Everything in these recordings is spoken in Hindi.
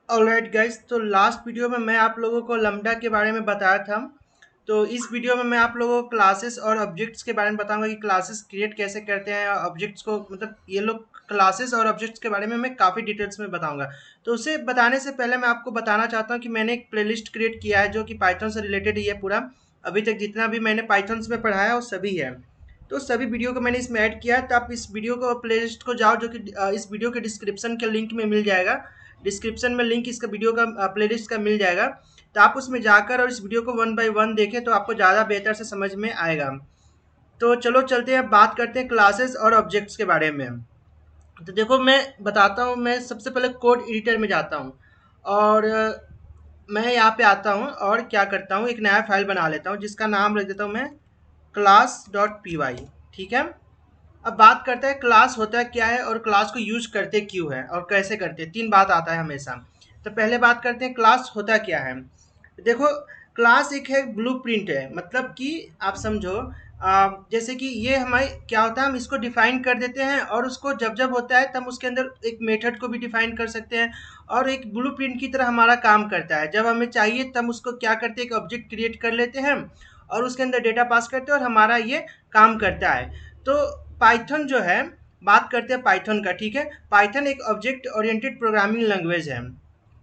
ऑलराइट गाइस, तो लास्ट वीडियो में मैं आप लोगों को लैम्डा के बारे में बताया था। तो इस वीडियो में मैं आप लोगों को क्लासेस और ऑब्जेक्ट्स के बारे में बताऊंगा कि क्लासेस क्रिएट कैसे करते हैं, और ऑब्जेक्ट्स को मतलब ये लोग क्लासेस और ऑब्जेक्ट्स के बारे में मैं काफ़ी डिटेल्स में बताऊंगा। तो उसे बताने से पहले मैं आपको बताना चाहता हूँ कि मैंने एक प्लेलिस्ट क्रिएट किया है जो कि पाइथन से रिलेटेड ही है पूरा। अभी तक जितना भी मैंने पाइथन में पढ़ाया है वो सभी है। तो सभी वीडियो को मैंने इसमें ऐड किया है, तो आप इस वीडियो को प्लेलिस्ट को जाओ, जो कि इस वीडियो के डिस्क्रिप्शन के लिंक में मिल जाएगा। डिस्क्रिप्शन में लिंक इसका वीडियो का प्लेलिस्ट का मिल जाएगा। तो आप उसमें जाकर और इस वीडियो को वन बाय वन देखें तो आपको ज़्यादा बेहतर से समझ में आएगा। तो चलो चलते हैं, बात करते हैं क्लासेस और ऑब्जेक्ट्स के बारे में। तो देखो, मैं बताता हूँ। मैं सबसे पहले कोड एडिटर में जाता हूँ और मैं यहाँ पे आता हूँ और क्या करता हूँ, एक नया फाइल बना लेता हूँ जिसका नाम रख देता हूँ मैं क्लास डॉट पी वाई। ठीक है। अब बात करते हैं क्लास होता क्या है और क्लास को यूज करते क्यों है और कैसे करते हैं। तीन बात आता है हमेशा। तो पहले बात करते हैं क्लास होता क्या है। देखो, क्लास एक है ब्लूप्रिंट है, मतलब कि आप समझो, जैसे कि ये हमारे क्या होता है, हम इसको डिफाइन कर देते हैं और उसको जब जब होता है तब उसके अंदर एक मेथड को भी डिफाइन कर सकते हैं। और एक ब्लूप्रिंट की तरह हमारा काम करता है। जब हमें चाहिए तब उसको क्या करते हैं, एक ऑब्जेक्ट क्रिएट कर लेते हैं और उसके अंदर डेटा पास करते हैं और हमारा ये काम करता है। तो पाइथन जो है, बात करते हैं पाइथन का। ठीक है। पाइथन एक ऑब्जेक्ट ओरिएंटेड प्रोग्रामिंग लैंग्वेज है।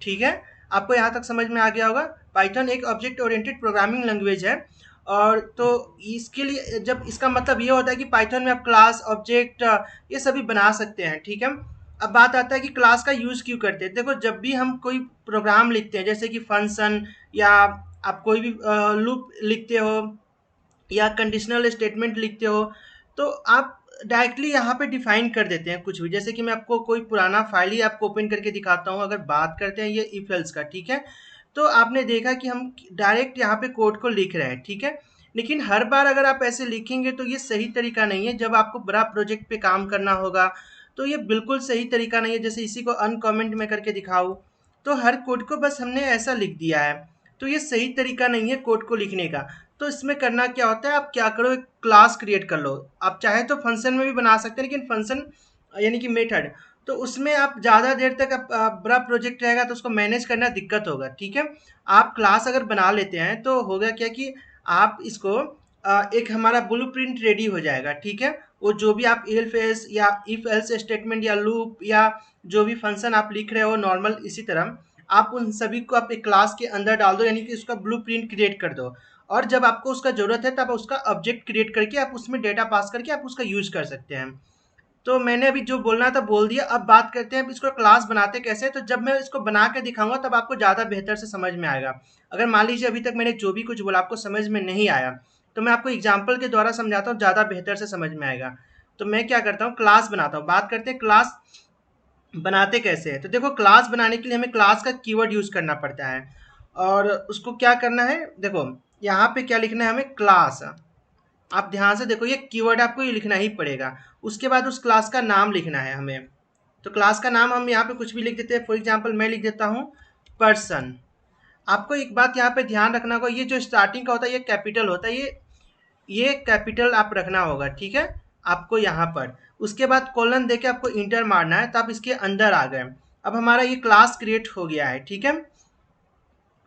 ठीक है। आपको यहाँ तक समझ में आ गया होगा। पाइथन एक ऑब्जेक्ट ओरिएंटेड प्रोग्रामिंग लैंग्वेज है। और तो इसके लिए जब इसका मतलब ये होता है कि पाइथन में आप क्लास ऑब्जेक्ट ये सभी बना सकते हैं। ठीक है। अब बात आता है कि क्लास का यूज़ क्यों करते हैं। देखो, जब भी हम कोई प्रोग्राम लिखते हैं, जैसे कि फंक्शन या आप कोई भी लूप लिखते हो या कंडीशनल स्टेटमेंट लिखते हो, तो आप डायरेक्टली यहाँ पे डिफाइन कर देते हैं कुछ भी। जैसे कि मैं आपको कोई पुराना फाइल ही आपको ओपन करके दिखाता हूँ। अगर बात करते हैं ये इफ एल्स का, ठीक है, तो आपने देखा कि हम डायरेक्ट यहाँ पे कोड को लिख रहे हैं। ठीक है। लेकिन हर बार अगर आप ऐसे लिखेंगे तो ये सही तरीका नहीं है। जब आपको बड़ा प्रोजेक्ट पे काम करना होगा तो ये बिल्कुल सही तरीका नहीं है। जैसे इसी को अनकमेंट में करके दिखाऊँ, तो हर कोड को बस हमने ऐसा लिख दिया है। तो ये सही तरीका नहीं है कोड को लिखने का। तो इसमें करना क्या होता है, आप क्या करो, एक क्लास क्रिएट कर लो। आप चाहे तो फंक्शन में भी बना सकते हैं, लेकिन फंक्शन यानी कि मेथड, तो उसमें आप ज़्यादा देर तक बड़ा प्रोजेक्ट रहेगा तो उसको मैनेज करना दिक्कत होगा। ठीक है। आप क्लास अगर बना लेते हैं तो होगा क्या कि आप इसको एक हमारा ब्लूप्रिंट रेडी हो जाएगा। ठीक है। वो जो भी आप इफ एल्स या इफ एल्स स्टेटमेंट या लूप या जो भी फंक्शन आप लिख रहे हो नॉर्मल, इसी तरह आप उन सभी को आप एक क्लास के अंदर डाल दो, यानी कि उसका ब्लूप्रिंट क्रिएट कर दो। और जब आपको उसका ज़रूरत है तब उसका ऑब्जेक्ट क्रिएट करके आप उसमें डेटा पास करके आप उसका यूज़ कर सकते हैं। तो मैंने अभी जो बोलना था बोल दिया। अब बात करते हैं अब इसको क्लास बनाते कैसे। तो जब मैं इसको बना के दिखाऊंगा तब आपको ज़्यादा बेहतर से समझ में आएगा। अगर मान लीजिए अभी तक मैंने जो भी कुछ बोला आपको समझ में नहीं आया, तो मैं आपको एग्जाम्पल के द्वारा समझाता हूँ, ज़्यादा बेहतर से समझ में आएगा। तो मैं क्या करता हूँ, क्लास बनाता हूँ। बात करते हैं क्लास बनाते कैसे हैं। तो देखो, क्लास बनाने के लिए हमें क्लास का कीवर्ड यूज़ करना पड़ता है। और उसको क्या करना है, देखो यहाँ पे क्या लिखना है हमें, क्लास। आप ध्यान से देखो, ये कीवर्ड आपको ये लिखना ही पड़ेगा। उसके बाद उस क्लास का नाम लिखना है हमें। तो क्लास का नाम हम यहाँ पे कुछ भी लिख देते हैं। फॉर एग्जांपल मैं लिख देता हूँ पर्सन। आपको एक बात यहाँ पे ध्यान रखना होगा, ये जो स्टार्टिंग का होता है ये कैपिटल होता है। ये कैपिटल आप रखना होगा। ठीक है। आपको यहाँ पर उसके बाद कॉलन देके आपको इंटर मारना है, तो आप इसके अंदर आ गए। अब हमारा ये क्लास क्रिएट हो गया है। ठीक है।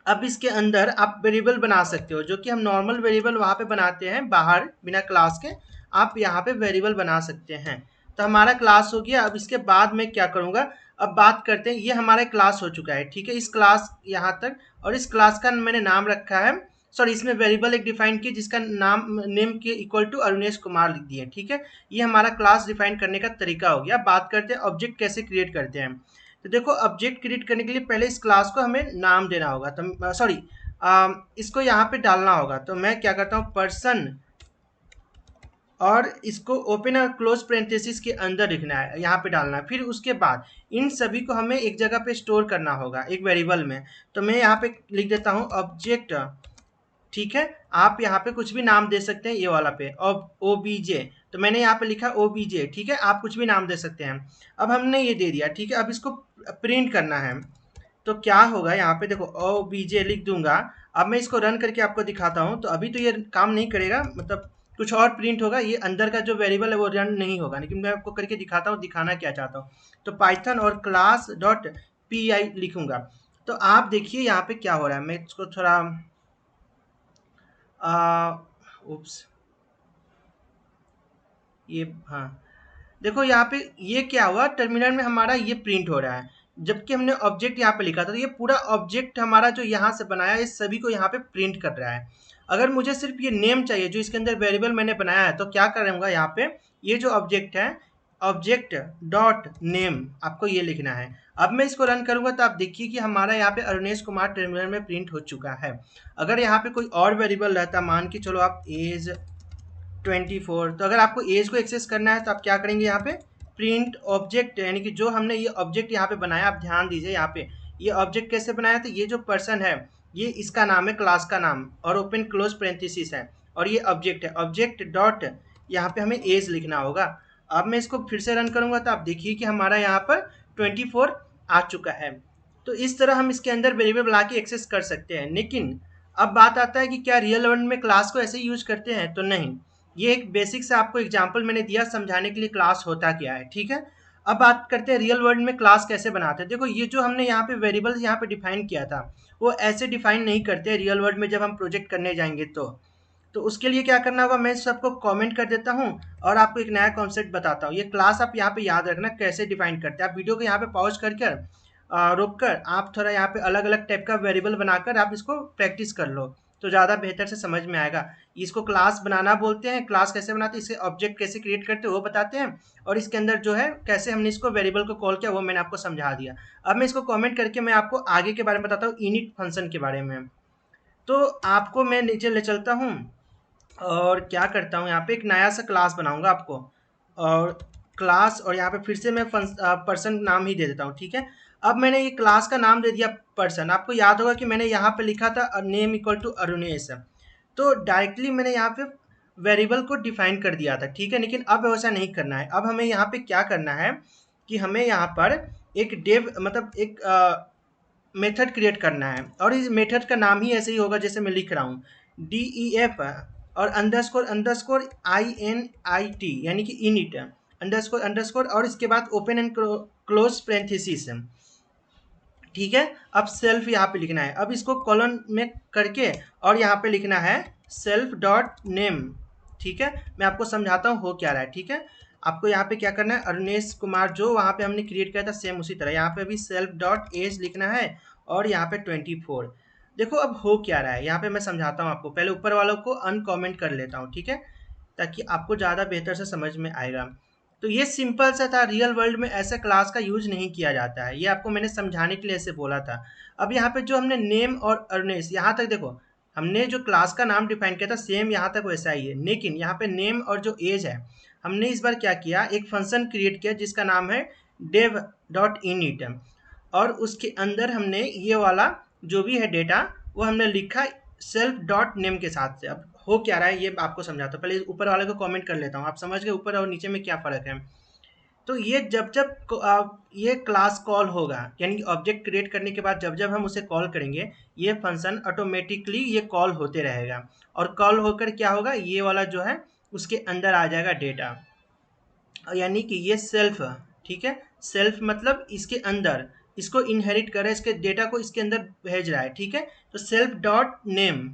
अब इसके अंदर आप वेरिएबल बना सकते हो, जो कि हम नॉर्मल वेरिएबल वहाँ पे बनाते हैं बाहर बिना क्लास के। आप यहाँ पे वेरिएबल बना सकते हैं। तो हमारा क्लास हो गया। अब इसके बाद मैं क्या करूँगा, अब बात करते हैं, ये हमारा क्लास हो चुका है। ठीक है। इस क्लास यहाँ तक, और इस क्लास का मैंने नाम रखा है, सॉरी, इसमें वेरिएबल एक डिफाइन किया जिसका नाम नेम के इक्वल टू अरुणेश कुमार लिख दिए। ठीक है। ये हमारा क्लास डिफाइन करने का तरीका हो गया। बात करते हैं ऑब्जेक्ट कैसे क्रिएट करते हैं। तो देखो, ऑब्जेक्ट क्रिएट करने के लिए पहले इस क्लास को हमें नाम देना होगा। तो सॉरी, इसको यहाँ पे डालना होगा। तो मैं क्या करता हूँ, पर्सन, और इसको ओपन और क्लोज पेरेंथेसिस के अंदर लिखना है, यहाँ पे डालना है। फिर उसके बाद इन सभी को हमें एक जगह पे स्टोर करना होगा, एक वेरिएबल में। तो मैं यहाँ पे लिख देता हूँ ऑब्जेक्ट। ठीक है। आप यहाँ पे कुछ भी नाम दे सकते हैं, ये वाला पे अब ओबीजे। तो मैंने यहाँ पे लिखा ओबीजे। ठीक है। आप कुछ भी नाम दे सकते हैं। अब हमने ये दे दिया। ठीक है। अब इसको प्रिंट करना है। तो क्या होगा, यहाँ पे देखो ओबीजे लिख दूंगा। अब मैं इसको रन करके आपको दिखाता हूँ। तो अभी तो ये काम नहीं करेगा, मतलब कुछ और प्रिंट होगा, ये अंदर का जो वेरिएबल है वो रन नहीं होगा। लेकिन मैं आपको करके दिखाता हूँ, दिखाना क्या चाहता हूँ। तो पाइथन और क्लास डॉट पी आई लिखूंगा। तो आप देखिए यहाँ पे क्या हो रहा है, मैं इसको थोड़ा उप्स, ये हाँ, देखो यहाँ पे ये क्या हुआ, टर्मिनल में हमारा ये प्रिंट हो रहा है, जबकि हमने ऑब्जेक्ट यहाँ पे लिखा था। तो ये पूरा ऑब्जेक्ट हमारा जो यहाँ से बनाया है, इस सभी को यहाँ पे प्रिंट कर रहा है। अगर मुझे सिर्फ ये नेम चाहिए जो इसके अंदर वेरिएबल मैंने बनाया है, तो क्या करूँगा, यहाँ पे ये जो ऑब्जेक्ट है, ऑब्जेक्ट डॉट नेम, आपको ये लिखना है। अब मैं इसको रन करूंगा तो आप देखिए कि हमारा यहाँ पे अरुणेश कुमार टर्मिनल में प्रिंट हो चुका है। अगर यहाँ पे कोई और वेरिएबल रहता, मान के चलो आप एज 24, तो अगर आपको एज को एक्सेस करना है तो आप क्या करेंगे, यहाँ पे प्रिंट ऑब्जेक्ट, यानी कि जो हमने ये ऑब्जेक्ट यहाँ पे बनाया, आप ध्यान दीजिए यहाँ पे ये ऑब्जेक्ट कैसे बनाया, तो ये जो पर्सन है, ये इसका नाम है, क्लास का नाम, और ओपन क्लोज पेरेंथेसिस है, और ये ऑब्जेक्ट है, ऑब्जेक्ट डॉट यहाँ पे हमें एज लिखना होगा। अब मैं इसको फिर से रन करूंगा तो आप देखिए कि हमारा यहाँ पर 24 आ चुका है। तो इस तरह हम इसके अंदर वेरिएबल बना के एक्सेस कर सकते हैं। लेकिन अब बात आता है कि क्या रियल वर्ल्ड में क्लास को ऐसे यूज करते हैं, तो नहीं। ये एक बेसिक से आपको एग्जांपल मैंने दिया समझाने के लिए क्लास होता क्या है, ठीक है। अब बात करते हैं रियल वर्ल्ड में क्लास कैसे बनाते हैं। देखो ये जो हमने यहाँ पे वेरिएबल यहाँ पे डिफाइन किया था, वो ऐसे डिफाइन नहीं करते रियल वर्ल्ड में। जब हम प्रोजेक्ट करने जाएंगे तो उसके लिए क्या करना होगा, मैं सबको कमेंट कर देता हूँ और आपको एक नया कॉन्सेप्ट बताता हूँ। ये क्लास आप यहाँ पे याद रखना कैसे डिफाइन करते हैं। आप वीडियो को यहाँ पे पॉज करके रोक कर आप थोड़ा यहाँ पे अलग अलग टाइप का वेरिएबल बनाकर आप इसको प्रैक्टिस कर लो, तो ज़्यादा बेहतर से समझ में आएगा। इसको क्लास बनाना बोलते हैं। क्लास कैसे बनाते हैं, इसके ऑब्जेक्ट कैसे क्रिएट करते हैं वो बताते हैं, और इसके अंदर जो है कैसे हमने इसको वेरिएबल को कॉल किया वो मैंने आपको समझा दिया। अब मैं इसको कमेंट करके मैं आपको आगे के बारे में बताता हूँ, इनिट फंक्शन के बारे में। तो आपको मैं नीचे ले चलता हूँ और क्या करता हूँ, यहाँ पे एक नया सा क्लास बनाऊंगा आपको, और क्लास, और यहाँ पे फिर से मैं पर्सन नाम ही दे देता हूँ, ठीक है। अब मैंने ये क्लास का नाम दे दिया पर्सन। आपको याद होगा कि मैंने यहाँ पे लिखा था नेम इक्वल टू अरुणेश, तो डायरेक्टली मैंने यहाँ पे वेरिएबल को डिफाइन कर दिया था, ठीक है। लेकिन अब वैसा नहीं करना है। अब हमें यहाँ पे क्या करना है कि हमें यहाँ पर एक डेव मतलब एक मेथड क्रिएट करना है, और इस मेथड का नाम ही ऐसे ही होगा जैसे मैं लिख रहा हूँ, DEF और अंडरस्कोर अंडरस्कोर INIT, यानी कि इनिट अंडरस्कोर अंडरस्कोर, और इसके बाद ओपन एंड क्लोज पेरेंथेसिस, ठीक है। अब सेल्फ यहाँ पे लिखना है। अब इसको कॉलन में करके और यहाँ पे लिखना है सेल्फ डॉट नेम, ठीक है। मैं आपको समझाता हूँ हो क्या रहा है, ठीक है। आपको यहाँ पे क्या करना है, अरुणेश कुमार जो वहाँ पे हमने क्रिएट किया था सेम उसी तरह यहाँ पे भी सेल्फ डॉट एज लिखना है, और यहाँ पे 24। देखो अब हो क्या रहा है, यहाँ पे मैं समझाता हूँ आपको। पहले ऊपर वालों को अनकॉमेंट कर लेता हूँ, ठीक है, ताकि आपको ज़्यादा बेहतर से समझ में आएगा। तो ये सिंपल सा था, रियल वर्ल्ड में ऐसा क्लास का यूज नहीं किया जाता है। ये आपको मैंने समझाने के लिए ऐसे बोला था। अब यहाँ पे जो हमने नेम और अर्नेस, यहाँ तक देखो हमने जो क्लास का नाम डिफाइन किया था सेम यहाँ तक वैसा ही है, लेकिन यहाँ पे नेम और जो एज है, हमने इस बार क्या किया, एक फंक्शन क्रिएट किया जिसका नाम है dev डॉट init, और उसके अंदर हमने ये वाला जो भी है डेटा वो हमने लिखा सेल्फ डॉट नेम के साथ से। अब हो क्या रहा है ये आपको समझाता हूँ। पहले ऊपर वाले को कमेंट कर लेता हूँ, आप समझ गए ऊपर और नीचे में क्या फ़र्क है। तो ये जब जब ये क्लास कॉल होगा, यानी ऑब्जेक्ट क्रिएट करने के बाद जब जब हम उसे कॉल करेंगे, ये फंक्शन ऑटोमेटिकली ये कॉल होते रहेगा, और कॉल होकर क्या होगा, ये वाला जो है उसके अंदर आ जाएगा डेटा, यानी कि ये सेल्फ, ठीक है। सेल्फ मतलब इसके अंदर इसको इनहेरिट कर रहा है, इसके डेटा को इसके अंदर भेज रहा है, ठीक है। तो सेल्फ डॉट नेम,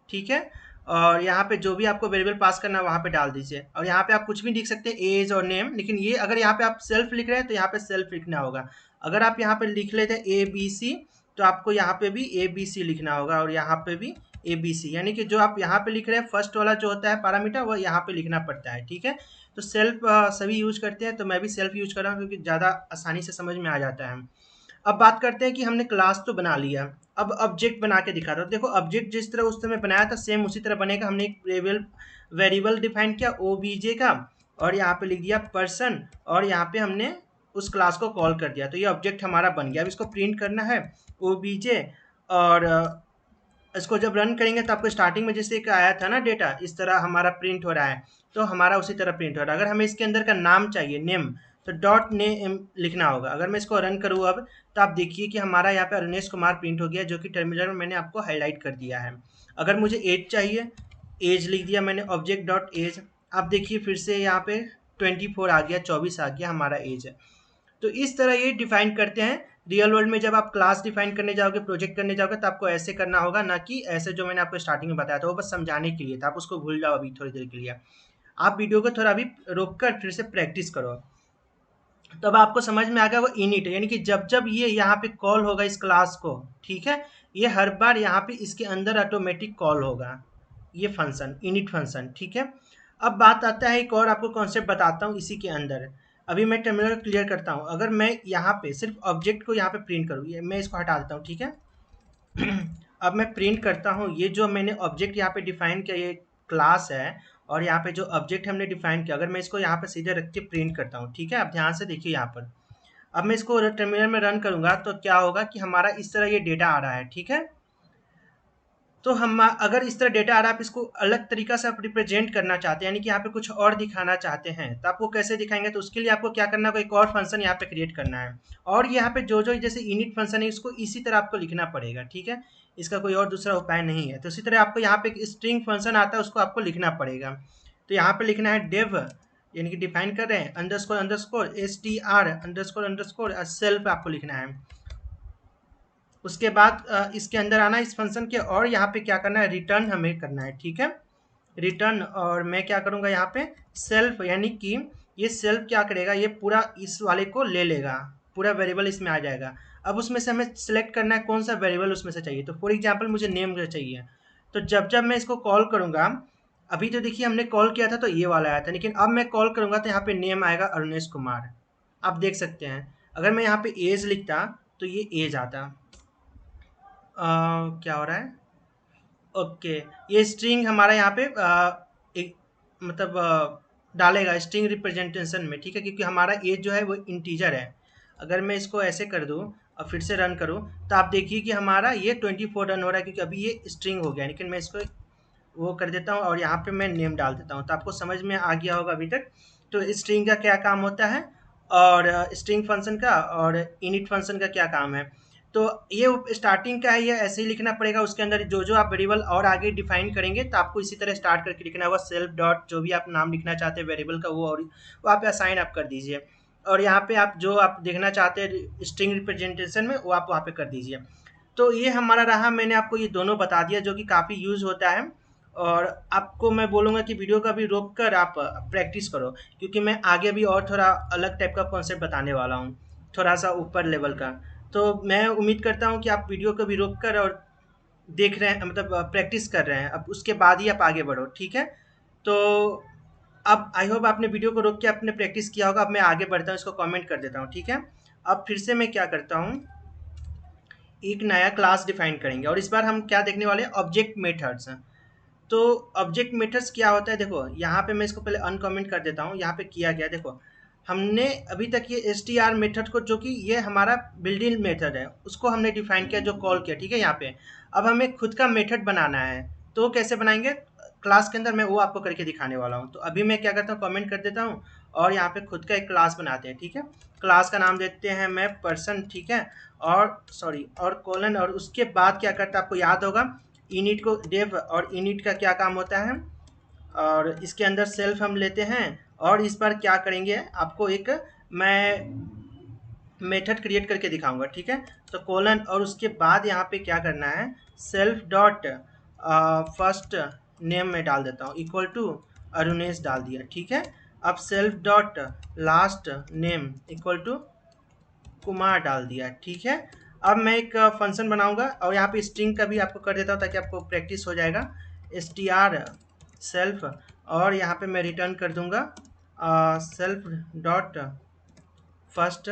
ठीक है, और यहाँ पे जो भी आपको वेरिएबल पास करना है वहाँ पे डाल दीजिए, और यहाँ पे आप कुछ भी लिख सकते हैं एज और नेम, लेकिन ये अगर यहाँ पे आप सेल्फ लिख रहे हैं तो यहाँ पे सेल्फ लिखना होगा। अगर आप यहाँ पे लिख लेते हैं ABC, तो आपको यहाँ पे भी ABC लिखना होगा, और यहाँ पे भी ABC, यानी कि जो आप यहाँ पे लिख रहे हैं फर्स्ट वाला जो होता है पैरामीटर वो यहाँ पे लिखना पड़ता है, ठीक है। तो सेल्फ सभी यूज करते हैं, तो मैं भी सेल्फ यूज कर रहा हूँ क्योंकि ज़्यादा आसानी से समझ में आ जाता है। अब बात करते हैं कि हमने क्लास तो बना लिया, अब ऑब्जेक्ट बना के दिखा रहा हूँ। देखो ऑब्जेक्ट जिस तरह उस समय बनाया था सेम उसी तरह बनेगा। हमने एक वेरिएबल डिफाइन किया OBJ का, और यहाँ पे लिख दिया पर्सन, और यहाँ पे हमने उस क्लास को कॉल कर दिया, तो ये ऑब्जेक्ट हमारा बन गया। अब इसको प्रिंट करना है OBJ, और इसको जब रन करेंगे तो आपको स्टार्टिंग में जैसे एक आया था ना डेटा, इस तरह हमारा प्रिंट हो रहा है, तो हमारा उसी तरह प्रिंट हो रहा है। अगर हमें इसके अंदर का नाम चाहिए नेम, तो डॉट नेम लिखना होगा। अगर मैं इसको रन करूँ अब, तो आप देखिए कि हमारा यहाँ पे अरुणेश कुमार प्रिंट हो गया, जो कि टर्मिनल में मैंने आपको हाईलाइट कर दिया है। अगर मुझे एज चाहिए, एज लिख दिया मैंने ऑब्जेक्ट डॉट एज। आप देखिए फिर से यहाँ पे 24 आ गया, 24 आ गया हमारा एज है। तो इस तरह ये डिफाइन करते हैं रियल वर्ल्ड में जब आप क्लास डिफाइन करने जाओगे, प्रोजेक्ट करने जाओगे, तो आपको ऐसे करना होगा, ना कि ऐसे जो मैंने आपको स्टार्टिंग में बताया था। वो बस समझाने के लिए था, आप उसको भूल जाओ अभी थोड़ी देर के लिए। आप वीडियो को थोड़ा अभी रोक कर फिर से प्रैक्टिस करो, तब आपको समझ में आ गया। वो इनिट यानी कि जब जब ये यहाँ पे कॉल होगा इस क्लास को, ठीक है, ये हर बार यहाँ पे इसके अंदर ऑटोमेटिक कॉल होगा ये फंक्शन, इनिट फंक्शन, ठीक है। अब बात आता है, एक और आपको कॉन्सेप्ट बताता हूँ इसी के अंदर। अभी मैं टर्मिनल क्लियर करता हूँ। अगर मैं यहाँ पे सिर्फ ऑब्जेक्ट को यहाँ पे प्रिंट करूँ, ये मैं इसको हटा देता हूँ, ठीक है। अब मैं प्रिंट करता हूँ, ये जो मैंने ऑब्जेक्ट यहाँ पे डिफाइन किया, ये क्लास है, और यहाँ पे जो ऑब्जेक्ट हमने डिफाइन किया, अगर मैं इसको यहाँ पे सीधे रख के प्रिंट करता हूँ, ठीक है। अब ध्यान से देखिए यहाँ पर, अब मैं इसको टर्मिनल में रन करूंगा तो क्या होगा कि हमारा इस तरह ये डेटा आ रहा है, ठीक है। तो हम अगर इस तरह डेटा आ रहा है, आप इसको अलग तरीका से आप रिप्रेजेंट करना चाहते हैं, यानी कि यहाँ पे कुछ और दिखाना चाहते हैं, तो आपको कैसे दिखाएंगे? तो उसके लिए आपको क्या करना होगा, एक और फंक्शन यहाँ पे क्रिएट करना है, और यहाँ पे जो जो जैसे इनिट फंक्शन है, इसको इसी तरह आपको लिखना पड़ेगा, ठीक है। इसका कोई और दूसरा उपाय नहीं है। तो इसी तरह आपको यहाँ पे एक स्ट्रिंग फंक्शन आता है, उसको आपको लिखना पड़ेगा। तो यहाँ पे लिखना है डेव, यानी कि डिफाइन कर रहे हैं, underscore underscore str underscore underscore self आपको लिखना है। उसके बाद इसके अंदर आना इस फंक्शन के, और यहाँ पे क्या करना है, रिटर्न हमें करना है, ठीक है, रिटर्न। और मैं क्या करूँगा यहाँ पे सेल्फ, यानी कि ये सेल्फ क्या करेगा, ये पूरा इस वाले को ले लेगा, पूरा वेरिएबल इसमें आ जाएगा। अब उसमें से हमें सेलेक्ट करना है कौन सा वेरिएबल उसमें से चाहिए। तो फॉर एग्जाम्पल मुझे नेम चाहिए, तो जब जब मैं इसको कॉल करूँगा, अभी तो देखिए हमने कॉल किया था तो ये वाला आया था, लेकिन अब मैं कॉल करूँगा तो यहाँ पे नेम आएगा अरुणेश कुमार। आप देख सकते हैं, अगर मैं यहाँ पे एज लिखता तो ये एज आता। क्या हो रहा है, ओके, ये स्ट्रिंग हमारा यहाँ पे एक मतलब डालेगा स्ट्रिंग रिप्रेजेंटेशन में, ठीक है, क्योंकि हमारा एज जो है वो इंटीजर है। अगर मैं इसको ऐसे कर दूँ और फिर से रन करूँ, तो आप देखिए कि हमारा ये 24 रन हो रहा है, क्योंकि अभी ये स्ट्रिंग हो गया। लेकिन मैं इसको वो कर देता हूँ और यहाँ पे मैं नेम डाल देता हूँ, तो आपको समझ में आ गया होगा अभी तक। तो स्ट्रिंग का क्या काम होता है, और स्ट्रिंग फंक्शन का और इनिट फंक्शन का क्या काम है। तो ये स्टार्टिंग का है, ये ऐसे ही लिखना पड़ेगा। उसके अंदर जो जो आप वेरिएबल और आगे डिफाइन करेंगे, तो आपको इसी तरह स्टार्ट करके लिखना होगा, सेल्फ डॉट जो भी आप नाम लिखना चाहते हैं वेरिएबल का, वो और वहाँ पे असाइन आप कर दीजिए। और यहाँ पे आप जो आप देखना चाहते हैं स्ट्रिंग रिप्रेजेंटेशन में, वो आप वहाँ पे कर दीजिए। तो ये हमारा रहा, मैंने आपको ये दोनों बता दिया, जो कि काफ़ी यूज़ होता है। और आपको मैं बोलूँगा कि वीडियो का भी रोक कर आप प्रैक्टिस करो, क्योंकि मैं आगे भी और थोड़ा अलग टाइप का कॉन्सेप्ट बताने वाला हूँ, थोड़ा सा ऊपर लेवल का। तो मैं उम्मीद करता हूँ कि आप वीडियो को भी रोक कर और देख रहे हैं, मतलब प्रैक्टिस कर रहे हैं, अब उसके बाद ही आप आगे बढ़ो, ठीक है। तो अब आई होप आपने वीडियो को रोक के आपने प्रैक्टिस किया होगा। अब मैं आगे बढ़ता हूँ, इसको कमेंट कर देता हूँ, ठीक है। अब फिर से मैं क्या करता हूँ, एक नया क्लास डिफाइन करेंगे, और इस बार हम क्या देखने वाले हैं, ऑब्जेक्ट मेथड्स। तो ऑब्जेक्ट मेथड्स क्या होता है, देखो यहाँ पे मैं इसको पहले अनकमेंट कर देता हूँ। यहाँ पे किया गया, देखो हमने अभी तक ये str मेथड को, जो कि ये हमारा बिल्ट इन मेथड है, उसको हमने डिफाइन किया, जो कॉल किया, ठीक है। यहाँ पे अब हमें खुद का मेथड बनाना है, तो कैसे बनाएंगे क्लास के अंदर, मैं वो आपको करके दिखाने वाला हूँ। तो अभी मैं क्या करता हूँ, कमेंट कर देता हूँ, और यहाँ पे खुद का एक क्लास बनाते हैं, ठीक है। क्लास का नाम देते हैं मैं पर्सन, ठीक है, और सॉरी और कोलन, और उसके बाद क्या करता है, आपको याद होगा इनिट को डेव, और इनिट का क्या काम होता है, और इसके अंदर सेल्फ हम लेते हैं। और इस पर क्या करेंगे, आपको एक मैं मेथड क्रिएट करके दिखाऊंगा, ठीक है। तो कोलन, और उसके बाद यहाँ पे क्या करना है, सेल्फ डॉट फर्स्ट नेम में डाल देता हूँ इक्वल टू अरुणेश डाल दिया, ठीक है। अब self dot last name equal to Kumar डाल दिया, ठीक है। अब मैं एक फंक्शन बनाऊंगा, और यहाँ पे स्ट्रिंग का भी आपको कर देता हूँ, ताकि आपको प्रैक्टिस हो जाएगा। str सेल्फ, और यहाँ पे मैं रिटर्न कर दूंगा सेल्फ डॉट फर्स्ट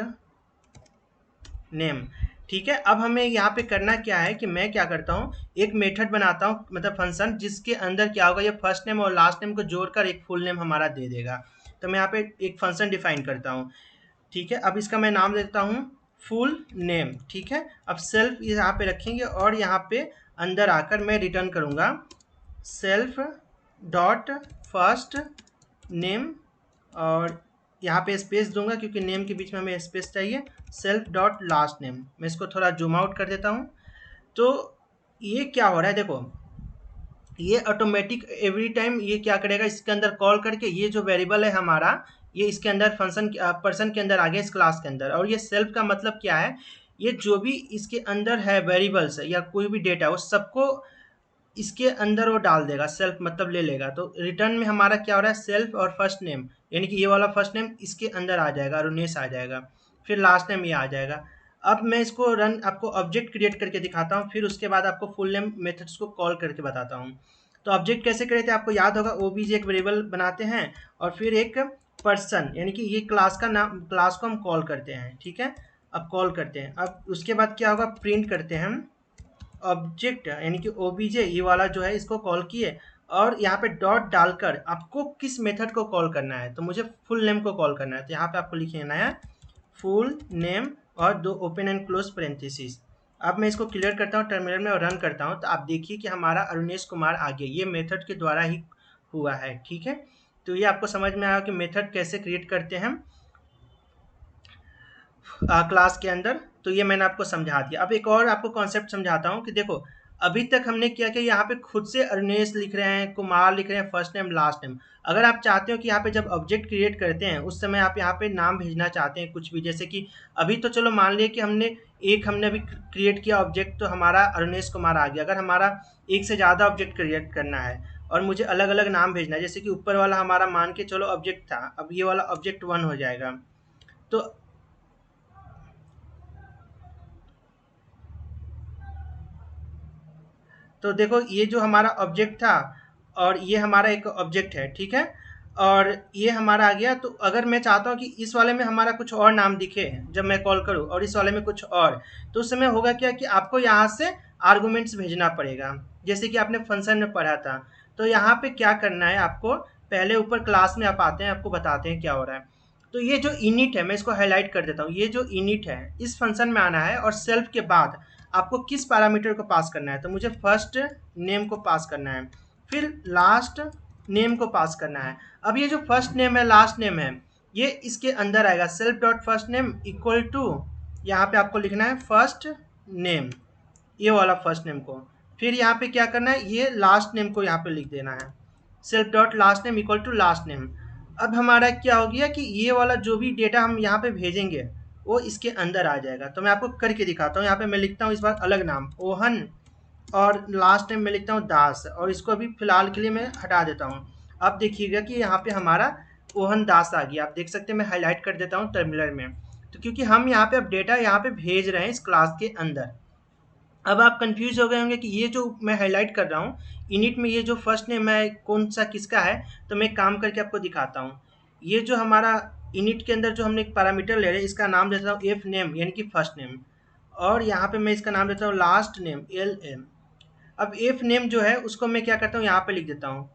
नेम, ठीक है। अब हमें यहाँ पे करना क्या है, कि मैं क्या करता हूँ, एक मेथड बनाता हूँ, मतलब फंक्शन, जिसके अंदर क्या होगा, ये फर्स्ट नेम और लास्ट नेम को जोड़कर एक फुल नेम हमारा दे देगा। तो मैं यहाँ पे एक फंक्शन डिफाइन करता हूँ, ठीक है। अब इसका मैं नाम देता हूँ फुल नेम, ठीक है। अब सेल्फ यहाँ पे रखेंगे, और यहाँ पे अंदर आकर मैं रिटर्न करूँगा सेल्फ डॉट फर्स्ट नेम, और यहाँ पे स्पेस दूंगा, क्योंकि नेम के बीच में हमें स्पेस चाहिए, सेल्फ डॉट लास्ट नेम। मैं इसको थोड़ा जूम आउट कर देता हूँ। तो ये क्या हो रहा है, देखो ये ऑटोमेटिक एवरी टाइम ये क्या करेगा, इसके अंदर कॉल करके, ये जो वेरिएबल है हमारा, ये इसके अंदर फंक्शन पर्सन के अंदर आ गया, इस क्लास के अंदर। और ये सेल्फ का मतलब क्या है, ये जो भी इसके अंदर है वेरिएबल्स है या कोई भी डेटा, वो सबको इसके अंदर वो डाल देगा, सेल्फ मतलब ले लेगा। तो रिटर्न में हमारा क्या हो रहा है, सेल्फ और फर्स्ट नेम, यानी कि ये वाला फर्स्ट नेम इसके अंदर आ जाएगा, अरुणेश आ जाएगा, फिर लास्ट नेम ये आ जाएगा। अब मैं इसको रन आपको ऑब्जेक्ट क्रिएट करके दिखाता हूँ, फिर उसके बाद आपको फुल नेम मेथड्स को कॉल करके बताता हूँ। तो ऑब्जेक्ट कैसे करे थे आपको याद होगा, ओबीजे एक वेरिएबल बनाते हैं और फिर एक पर्सन, यानी कि ये क्लास का नाम, क्लास को हम कॉल करते हैं, ठीक है। अब कॉल करते हैं, अब उसके बाद क्या होगा, प्रिंट करते हैं हम ऑब्जेक्ट, यानी कि ओबीजे ये वाला जो है इसको कॉल किए, और यहाँ पे डॉट डालकर आपको किस मेथड को कॉल करना है, तो मुझे फुल नेम को कॉल करना है, तो यहाँ पे आपको लिखना है फुल नेम और दो ओपन एंड क्लोज पेरेंथेसिस। अब मैं इसको क्लियर करता हूँ टर्मिनल में और रन करता हूँ, तो आप देखिए कि हमारा अरुणेश कुमार आ गया, ये मेथड के द्वारा ही हुआ है, ठीक है। तो ये आपको समझ में आया कि मेथड कैसे क्रिएट करते हैं हम क्लास के अंदर। तो ये मैंने आपको समझा दिया। अब एक और आपको कॉन्सेप्ट समझाता हूँ कि देखो, अभी तक हमने क्या किया, यहाँ पे खुद से अरुणेश लिख रहे हैं, कुमार लिख रहे हैं, फर्स्ट नेम लास्ट नेम। अगर आप चाहते हो कि यहाँ पे जब ऑब्जेक्ट क्रिएट करते हैं उस समय आप यहाँ पे नाम भेजना चाहते हैं कुछ भी, जैसे कि अभी तो चलो मान लिया कि हमने अभी क्रिएट किया ऑब्जेक्ट, तो हमारा अरुणेश कुमार आ गया। अगर हमारा एक से ज़्यादा ऑब्जेक्ट क्रिएट करना है और मुझे अलग अलग नाम भेजना है, जैसे कि ऊपर वाला हमारा मान के चलो ऑब्जेक्ट था, अब ये वाला ऑब्जेक्ट 1 हो जाएगा। तो देखो ये जो हमारा ऑब्जेक्ट था और ये हमारा एक ऑब्जेक्ट है, ठीक है, और ये हमारा आ गया। तो अगर मैं चाहता हूँ कि इस वाले में हमारा कुछ और नाम दिखे जब मैं कॉल करूँ और इस वाले में कुछ और, तो उस समय होगा क्या कि आपको यहाँ से आर्गुमेंट्स भेजना पड़ेगा, जैसे कि आपने फंक्शन में पढ़ा था। तो यहाँ पे क्या करना है आपको, पहले ऊपर क्लास में आप आते हैं, आपको बताते हैं क्या हो रहा है। तो ये जो इनिट है, मैं इसको हाईलाइट कर देता हूँ, ये जो इनिट है इस फंक्शन में आना है और सेल्फ के बाद आपको किस पैरामीटर को पास करना है, तो मुझे फर्स्ट नेम को पास करना है, फिर लास्ट नेम को पास करना है। अब ये जो फर्स्ट नेम है लास्ट नेम है ये इसके अंदर आएगा, self dot first name equal to, यहाँ पे आपको लिखना है फर्स्ट नेम, ये वाला फर्स्ट नेम को, फिर यहाँ पे क्या करना है, ये लास्ट नेम को यहाँ पे लिख देना है, self dot last name equal to last name. अब हमारा क्या हो गया कि ये वाला जो भी डेटा हम यहाँ पे भेजेंगे वो इसके अंदर आ जाएगा। तो मैं आपको करके दिखाता हूँ, यहाँ पे मैं लिखता हूँ इस बार अलग नाम ओहन, और लास्ट टाइम मैं लिखता हूँ दास, और इसको अभी फिलहाल के लिए मैं हटा देता हूँ। अब देखिएगा कि यहाँ पे हमारा ओहन दास आ गया, आप देख सकते हैं। मैं हाईलाइट कर देता हूँ टर्मिनल में, तो क्योंकि हम यहाँ पे अब डेटा यहाँ पे भेज रहे हैं इस क्लास के अंदर। अब आप कंफ्यूज हो गए होंगे कि ये जो मैं हाईलाइट कर रहा हूँ इनिट में, ये जो फर्स्ट नेम है कौन सा किसका है, तो मैं काम करके आपको दिखाता हूँ। ये जो हमारा इनिट के अंदर जो हमने एक पैरामीटर ले रहे हैं, इसका नाम देता हूँ एफ नेम, यानी कि फर्स्ट नेम, और यहाँ पे मैं इसका नाम देता हूँ लास्ट नेम एल एम। अब एफ नेम जो है उसको मैं क्या करता हूँ, यहाँ पे लिख देता हूँ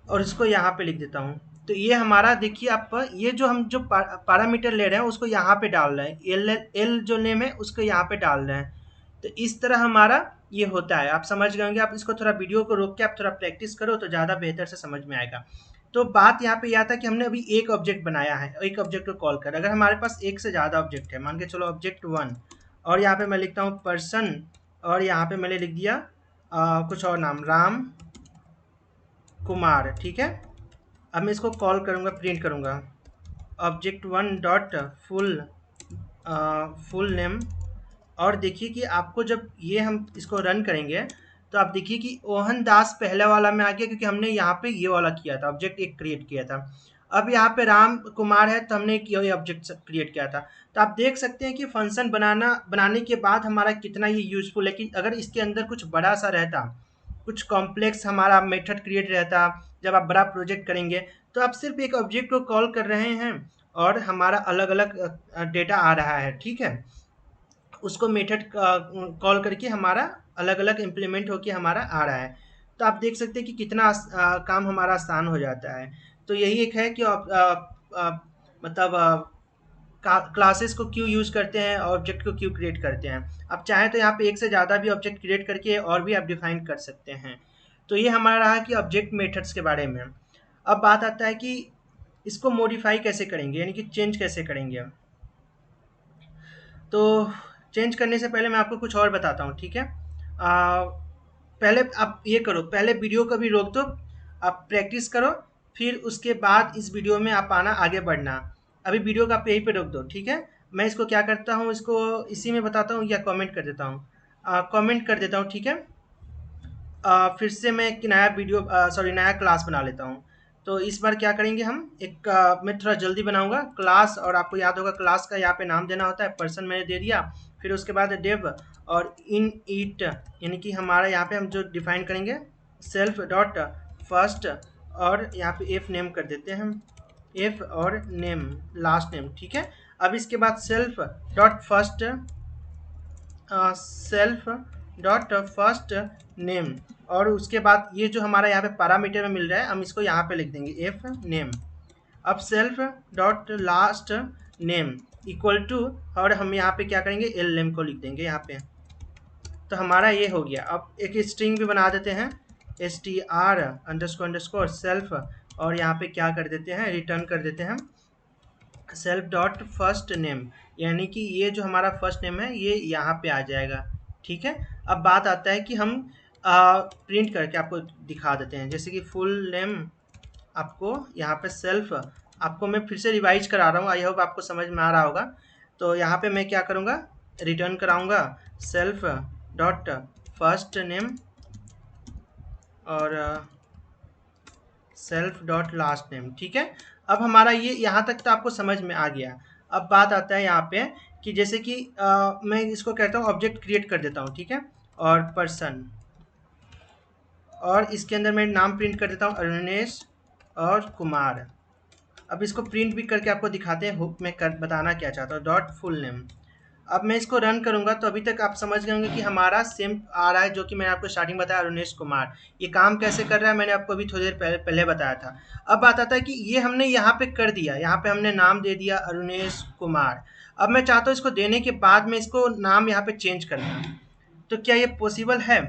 और इसको यहाँ पे लिख देता हूँ। तो ये हमारा देखिए, आप ये जो हम जो पैरामीटर ले रहे हैं उसको यहाँ पे डाल रहे हैं, एल जो नेम है उसको यहाँ पे डाल रहे हैं। तो इस तरह हमारा ये होता है, आप समझ गए होंगे। आप इसको थोड़ा वीडियो को रोक के आप थोड़ा प्रैक्टिस करो तो ज़्यादा बेहतर से समझ में आएगा। तो बात यहाँ पे यह था कि हमने अभी एक ऑब्जेक्ट बनाया है, एक ऑब्जेक्ट को कॉल कर, अगर हमारे पास एक से ज़्यादा ऑब्जेक्ट है, मान के चलो ऑब्जेक्ट 1, और यहाँ पे मैं लिखता हूँ पर्सन, और यहाँ पे मैंने लिख दिया कुछ और नाम राम कुमार, ठीक है। अब मैं इसको कॉल करूँगा, प्रिंट करूँगा ऑब्जेक्ट 1 डॉट फुल नेम, और देखिए कि आपको जब ये हम इसको रन करेंगे तो आप देखिए कि ओहन दास पहले वाला में आ गया, क्योंकि हमने यहाँ पे ये वाला किया था, ऑब्जेक्ट एक क्रिएट किया था। अब यहाँ पे राम कुमार है तो हमने ये ऑब्जेक्ट क्रिएट किया था। तो आप देख सकते हैं कि फंक्शन बनाने के बाद हमारा कितना ये यूजफुल है, कि अगर इसके अंदर कुछ बड़ा सा रहता, कुछ कॉम्प्लेक्स हमारा मेथड क्रिएट रहता, जब आप बड़ा प्रोजेक्ट करेंगे, तो आप सिर्फ एक ऑब्जेक्ट को कॉल कर रहे हैं और हमारा अलग अलग डेटा आ रहा है, ठीक है। उसको मेथड कॉल करके हमारा अलग अलग इम्प्लीमेंट होके हमारा आ रहा है। तो आप देख सकते हैं कि कितना काम हमारा आसान हो जाता है। तो यही एक है कि मतलब क्लासेस को क्यों यूज़ करते हैं, ऑब्जेक्ट को क्यों क्रिएट करते हैं। आप चाहें तो यहाँ पे एक से ज़्यादा भी ऑब्जेक्ट क्रिएट करके और भी आप डिफाइन कर सकते हैं। तो ये हमारा रहा कि ऑब्जेक्ट मेथड्स के बारे में। अब बात आता है कि इसको मॉडिफाई कैसे करेंगे, यानी कि चेंज कैसे करेंगे। तो चेंज करने से पहले मैं आपको कुछ और बताता हूँ, ठीक है। पहले आप ये करो, पहले वीडियो को भी रोक दो, आप प्रैक्टिस करो, फिर उसके बाद इस वीडियो में आप आना, आगे बढ़ना। अभी वीडियो को आप यहीं पे रोक दो, ठीक है। मैं इसको क्या करता हूँ, इसको इसी में बताता हूँ या कमेंट कर देता हूँ, कमेंट कर देता हूँ, ठीक है। फिर से मैं एक नया वीडियो सॉरी नया क्लास बना लेता हूँ। तो इस बार क्या करेंगे हम, एक मैं थोड़ा जल्दी बनाऊंगा क्लास, और आपको याद होगा क्लास का यहाँ पे नाम देना होता है, पर्सन मैंने दे दिया, फिर उसके बाद डेव और इन इट, यानी कि हमारा यहाँ पे हम जो डिफाइन करेंगे सेल्फ डॉट फर्स्ट, और यहाँ पे एफ नेम कर देते हैं हम, एफ और नेम लास्ट नेम, ठीक है। अब इसके बाद self dot first, self dot first name, और उसके बाद ये जो हमारा यहाँ पे पैरामीटर में मिल रहा है हम इसको यहाँ पे लिख देंगे एफ नेम। अब self dot last name equal to, और हम यहाँ पे क्या करेंगे एल नेम को लिख देंगे यहाँ पे। तो हमारा ये हो गया। अब एक स्ट्रिंग भी बना देते हैं, S T R underscore self, और यहाँ पे क्या कर देते हैं, रिटर्न कर देते हैं सेल्फ डॉट फर्स्ट नेम, यानी कि ये जो हमारा फर्स्ट नेम है ये यहाँ पे आ जाएगा, ठीक है। अब बात आता है कि हम प्रिंट करके आपको दिखा देते हैं, जैसे कि फुल नेम आपको यहाँ पे सेल्फ, आपको मैं फिर से रिवाइज करा रहा हूँ, आई होप आपको समझ में आ रहा होगा। तो यहाँ पे मैं क्या करूँगा, रिटर्न कराऊँगा सेल्फ डॉट फर्स्ट नेम और सेल्फ डॉट लास्ट नेम, ठीक है। अब हमारा ये यहाँ तक तो आपको समझ में आ गया। अब बात आता है यहाँ पे कि जैसे कि मैं इसको कहता हूँ ऑब्जेक्ट क्रिएट कर देता हूँ, ठीक है, और पर्सन, और इसके अंदर मैं नाम प्रिंट कर देता हूँ अरुणेश और कुमार। अब इसको प्रिंट भी करके आपको दिखाते हैं मैं बताना क्या चाहता हूँ, डॉट फुल नेम। अब मैं इसको रन करूंगा तो अभी तक आप समझ गए होंगे कि हमारा सेम आ रहा है, जो कि मैंने आपको स्टार्टिंग बताया अरुणेश कुमार। ये काम कैसे कर रहा है मैंने आपको अभी थोड़ी देर पहले बताया था। अब बात आता है कि ये हमने यहाँ पे कर दिया, यहाँ पे हमने नाम दे दिया अरुणेश कुमार। अब मैं चाहता हूँ इसको देने के बाद में इसको नाम यहाँ पे चेंज करना, तो क्या ये पॉसिबल है?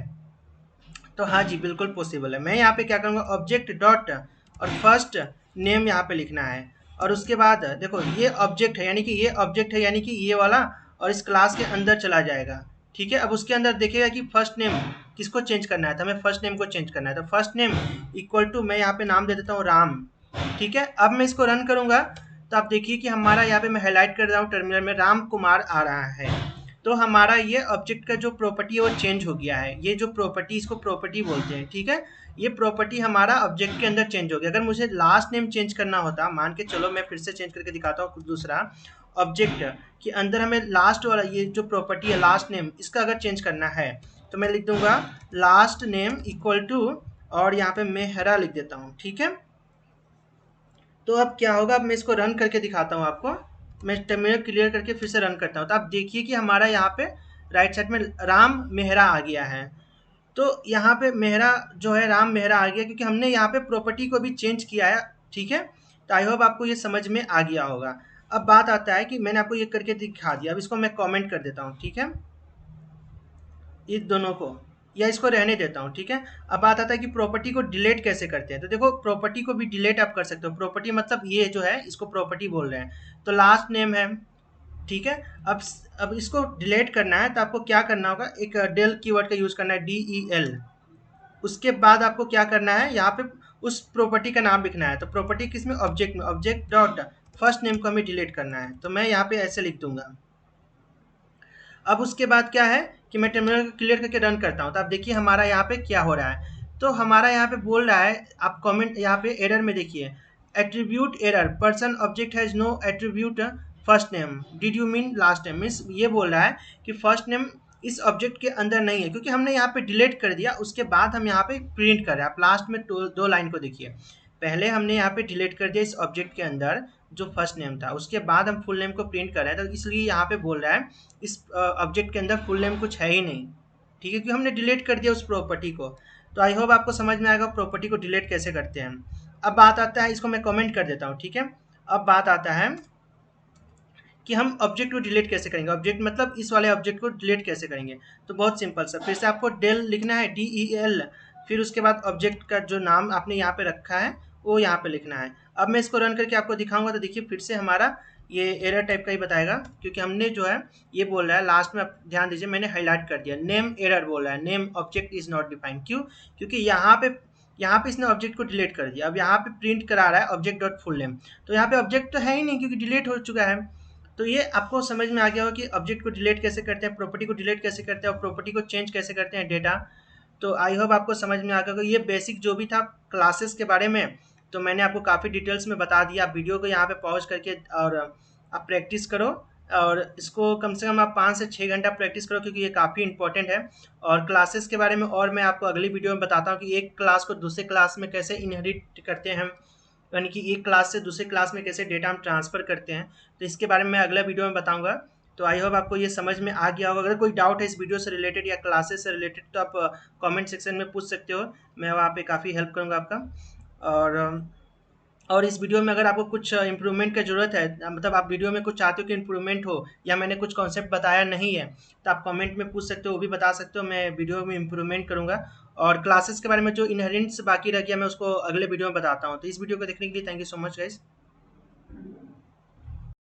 तो हाँ जी बिल्कुल पॉसिबल है। मैं यहाँ पे क्या करूँगा, ऑब्जेक्ट डॉट और फर्स्ट नेम यहाँ पे लिखना है, और उसके बाद देखो ये ऑब्जेक्ट है, यानी कि ये ऑब्जेक्ट है, यानी कि ये वाला, और इस क्लास के अंदर चला जाएगा, ठीक है। अब उसके अंदर देखिएगा कि फर्स्ट नेम किसको चेंज करना है, तो हमें फर्स्ट नेम को चेंज करना है। तो फर्स्ट नेम इक्वल टू, मैं यहाँ पे नाम दे देता हूँ राम, ठीक है। अब मैं इसको रन करूँगा तो आप देखिए कि हमारा यहाँ पे मैं हाईलाइट कर रहा हूँ टर्मिनल में राम कुमार आ रहा है। तो हमारा ये ऑब्जेक्ट का जो प्रॉपर्टी है वो चेंज हो गया है। ये जो प्रॉपर्टी, इसको प्रॉपर्टी बोलते हैं, ठीक है। ये प्रॉपर्टी हमारा ऑब्जेक्ट के अंदर चेंज हो गया। अगर मुझे लास्ट नेम चेंज करना होता, मान के चलो मैं फिर से चेंज करके दिखाता हूँ, दूसरा ऑब्जेक्ट के अंदर हमें लास्ट वाला ये जो प्रॉपर्टी है लास्ट नेम, इसका अगर चेंज करना है तो मैं लिख दूंगा लास्ट नेम इक्वल टू, और यहाँ पे मेहरा लिख देता हूँ, ठीक है। तो अब क्या होगा, अब मैं इसको रन करके दिखाता हूँ आपको। मैं टर्मिनल क्लियर करके फिर से रन करता हूँ, तो आप देखिए कि हमारा यहाँ पे राइट साइड में राम मेहरा आ गया है। तो यहाँ पे मेहरा जो है राम मेहरा आ गया, क्योंकि हमने यहाँ पे प्रॉपर्टी को भी चेंज किया है, ठीक है। तो आई होप आपको ये समझ में आ गया होगा। अब बात आता है कि मैंने आपको ये करके दिखा दिया, अब इसको मैं कमेंट कर देता हूँ, ठीक है, इस दोनों को, या इसको रहने देता हूँ, ठीक है। अब बात आता है कि प्रॉपर्टी को डिलीट कैसे करते हैं। तो देखो प्रॉपर्टी को भी डिलीट आप कर सकते हो। प्रॉपर्टी मतलब ये जो है इसको प्रॉपर्टी बोल रहे हैं। तो लास्ट नेम है, ठीक है। अब इसको डिलीट करना है तो आपको क्या करना होगा, एक डेल कीवर्ड का यूज़ करना है, DEL। उसके बाद आपको क्या करना है, यहाँ पे उस प्रॉपर्टी का नाम लिखना है। तो प्रॉपर्टी किसमें, ऑब्जेक्ट में, ऑब्जेक्ट डॉट फर्स्ट नेम को हमें डिलीट करना है। तो मैं यहाँ पे ऐसे लिख दूंगा। अब उसके बाद क्या है कि मैं टर्मिनल क्लियर करके रन करता हूँ, तो आप देखिए हमारा यहाँ पे क्या हो रहा है। तो हमारा यहाँ पे बोल रहा है, आप कमेंट यहाँ पे एरर में देखिए, attribute error, person object has no attribute first name, did you mean last name. Means ये बोल रहा है कि फर्स्ट नेम इस ऑब्जेक्ट के अंदर नहीं है, क्योंकि हमने यहाँ पे डिलीट कर दिया। उसके बाद हम यहाँ पे प्रिंट कर रहे हैं। आप लास्ट में दो लाइन को देखिए, पहले हमने यहाँ पे डिलीट कर दिया इस ऑब्जेक्ट के अंदर जो फर्स्ट नेम था, उसके बाद हम फुल नेम को प्रिंट कर रहे हैं। तो इसलिए यहाँ पे बोल रहा है इस ऑब्जेक्ट के अंदर फुल नेम कुछ है ही नहीं, ठीक है, क्योंकि हमने डिलीट कर दिया उस प्रॉपर्टी को। तो आई होप आपको समझ में आएगा प्रॉपर्टी को डिलीट कैसे करते हैं। अब बात आता है, इसको मैं कमेंट कर देता हूँ, ठीक है। अब बात आता है कि हम ऑब्जेक्ट को डिलीट कैसे करेंगे। ऑब्जेक्ट मतलब इस वाले ऑब्जेक्ट को डिलीट कैसे करेंगे। तो बहुत सिंपल सा, फिर से आपको डेल लिखना है, DEL, फिर उसके बाद ऑब्जेक्ट का जो नाम आपने यहाँ पे रखा है वो यहाँ पे लिखना है। अब मैं इसको रन करके आपको दिखाऊंगा तो देखिए फिर से हमारा ये एरर टाइप का ही बताएगा, क्योंकि हमने जो है ये बोल रहा है लास्ट में, आप ध्यान दीजिए मैंने हाईलाइट कर दिया, नेम एरर बोल रहा है, name object is not defined. क्यों? क्योंकि यहाँ पे इसने ऑब्जेक्ट को डिलीट कर दिया। अब यहाँ पे प्रिंट करा रहा है ऑब्जेक्ट डॉट फुल नेम, तो यहाँ पे ऑब्जेक्ट तो है ही नहीं क्योंकि डिलीट हो चुका है। तो ये आपको समझ में आ गया होगा कि ऑब्जेक्ट को डिलीट कैसे करते हैं, प्रॉपर्टी को डिलीट कैसे करते हैं और प्रॉपर्टी को चेंज कैसे करते हैं डेटा। तो आई होप आपको समझ में आ गया होगा। ये बेसिक जो भी था क्लासेस के बारे में, तो मैंने आपको काफ़ी डिटेल्स में बता दिया। आप वीडियो को यहाँ पे पॉज करके और आप प्रैक्टिस करो, और इसको कम से कम आप 5 से 6 घंटा प्रैक्टिस करो, क्योंकि ये काफ़ी इंपॉर्टेंट है। और क्लासेस के बारे में और मैं आपको अगली वीडियो में बताता हूँ कि एक क्लास को दूसरे क्लास में कैसे इनहेरिट करते हैं हम, यानी कि एक क्लास से दूसरे क्लास में कैसे डेटा हम ट्रांसफ़र करते हैं। तो इसके बारे में मैं अगला वीडियो में बताऊँगा। तो आई होप आपको ये समझ में आ गया होगा। अगर कोई डाउट है इस वीडियो से रिलेटेड या क्लासेस से रिलेटेड, तो आप कमेंट सेक्शन में पूछ सकते हो। मैं वहाँ पे काफ़ी हेल्प करूँगा आपका। और और इस वीडियो में अगर आपको कुछ इम्प्रूवमेंट की ज़रूरत है, मतलब आप वीडियो में कुछ चाहते हो कि इम्प्रूवमेंट हो, या मैंने कुछ कॉन्सेप्ट बताया नहीं है, तो आप कमेंट में पूछ सकते हो, वो भी बता सकते हो। मैं वीडियो में इम्प्रूवमेंट करूँगा। और क्लासेस के बारे में जो इनहेरेंट्स बाकी रह गया, मैं उसको अगले वीडियो में बताता हूँ। तो इस वीडियो को देखने के लिए thank you so much guys.